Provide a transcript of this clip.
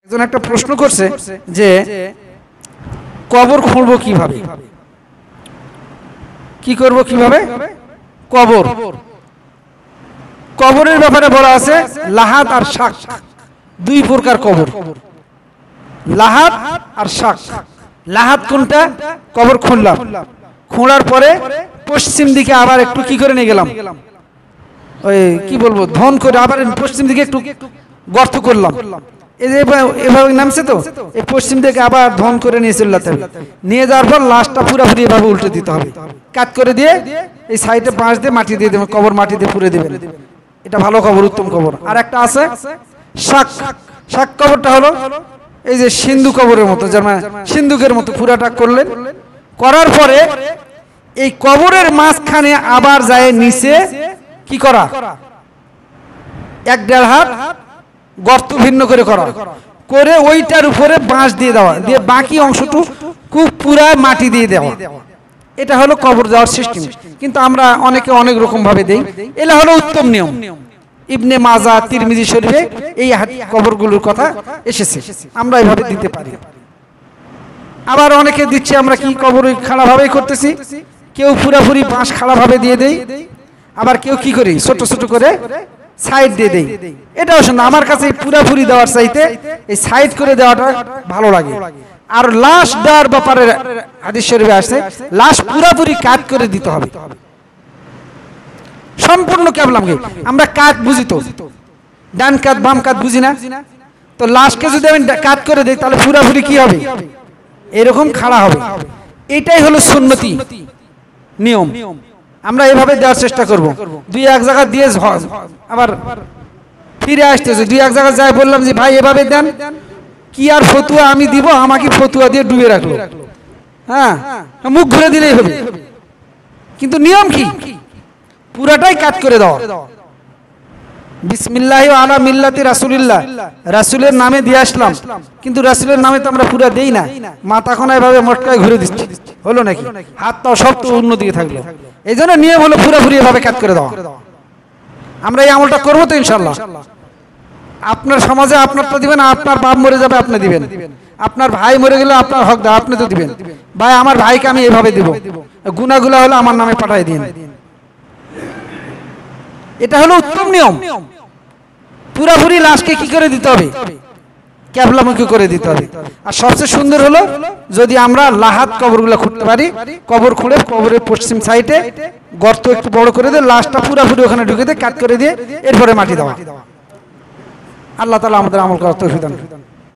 একজন একটা প্রশ্ন করছে যে কবর খুঁড়বো কিভাবে, কি করব কিভাবে? কবর, কবরের ব্যাপারে বলা আছে লাহাদ আর শাক, দুই প্রকার কবর, লাহাদ আর শাক। লাহাদ কোনটা? কবর খুঁড়লাম, খোঁড়ার পরে পশ্চিম দিকে আবার একটু কি করে নিয়ে গেলাম, ওই কি বলবো ধন করে আবার পশ্চিম দিকে একটু গর্ত করলাম, এই যে এভাবে নামছে তো, এই পশ্চিম দিকে আবার ধন করে নিয়ে চলে যেতে হবে। নিয়ে যাওয়ার পর লাশটা পুরোপুরি এভাবে উল্টে দিতে হবে, কাট করে দিয়ে এই সাইডে বাঁশ দিয়ে মাটি দিয়ে দেবেন, কবর মাটি দিয়ে পুরে দেবেন। এটা ভালো কবর, উত্তম কবর। আর একটা আছে শাক, শাক কবরটা হলো এই যে সিন্ধু কবরের মতো, যেমন সিন্ধুকের মতো পুরাটা করলেন, করার পরে এই কবরের মাঝখানে আবার যায় নিচে কি করা, 1-1.5 হাত গর্ত ভিন্ন করে করা, করে ওইটার উপরে বাঁশ দিয়ে দেওয়া, দিয়ে বাকি অংশটুকু খুব পুরা মাটি দিয়ে দেওয়া। এটা হলো কবর দেওয়ার সিস্টেম। কিন্তু আমরা অনেকে অনেক রকম ভাবে দেই, এটা হলো উত্তম নিয়ম। ইবনে মাজা, তিরমিজি শরীফে এই কবরগুলোর কথা এসেছে, আমরা এইভাবে দিতে পারি। আবার অনেকে দিচ্ছে আমরা কি কবর খাড়া ভাবেই করতেছি, কেউ পুরাপুরি বাঁশ খাড়া ভাবে দিয়ে দেই, আবার কেউ কি করি ছোট ছোট করে সাইড দিয়ে দেই। এটাও শুনুন, আমার কাছে পুরাপুরি দেওয়ার চাইতে এই সাইড করে দেওয়াটা ভালো লাগে। আর লাশ দেওয়ার ব্যাপারে হাদিস শরীফে আসছে লাশ পুরাপুরি কাট করে দিতে হবে, সম্পূর্ণ কেবলামকে। আমরা কাট বুঝি তো, ডান কাট বাম কাট বুঝি না, তো লাশকে যদি আমি কাট করে দিই তাহলে পুরাপুরি কি হবে, এরকম খাড়া হবে। এটাই হলো সুন্নতি নিয়ম। আমরা এভাবে দেওয়ার চেষ্টা করব। 2-1 জায়গা দিয়ে আবার ফিরে আসতেছে, 2-1 জায়গা যাই বললাম যে ভাই এভাবে দেন, কি আর ফতুয়া আমি দিব, আমাকে ফতুয়া দিয়ে ডুবে রাখলো, হ্যাঁ মুখ ঘুরে দিলেই হবে। কিন্তু নিয়ম কি, পুরাটাই কাট করে দাও। বিসমিল্লাহি ওয়া আলা মিল্লাতি রাসূলিল্লাহ, রাসূলের নামে দিয়ে আসলাম, কিন্তু রাসূলের নামে তো আমরা পুরা দেই না, মাথা কোনা এভাবে মটকায় ঘুরে দিচ্ছি, হলো নাকি? হাতটাও সব তো অন্যদিকে থাকলো। এই জন্য নিয়ম হলো পুরোপুরি এভাবে কাট করে দাও। আমরা এই আমলটা করবো তো ইনশাল্লাহ। আপনার সমাজে আপনারটা দিবেন, আপনার বাপ মরে যাবে আপনি দিবেন, আপনার ভাই মরে গেলে আপনার হক দাও আপনি তো দিবেন। ভাই আমার ভাইকে আমি এভাবে দিব, গুনাহগুলো হলো আমার নামে পাঠাই দিন। এটা হলো উত্তম নিয়ম। পুরাপুরি লাশকে কি করে দিতে হবে, ক্যাবলামুখী করে দিতে হবে। আর সবচেয়ে সুন্দর হলো যদি আমরা লাহাদ কবরগুলো খুঁড়তে পারি, কবর খুঁড়ে কবরের পশ্চিম সাইডে গর্ত একটু বড় করে দিয়ে লাশটা পুরাপুরি ওখানে ঢুকে দিয়ে কাট করে দিয়ে এরপরে মাটি দেওয়া। আল্লাহ তাআলা আমাদের আমল করার তৌফিক দান করুন।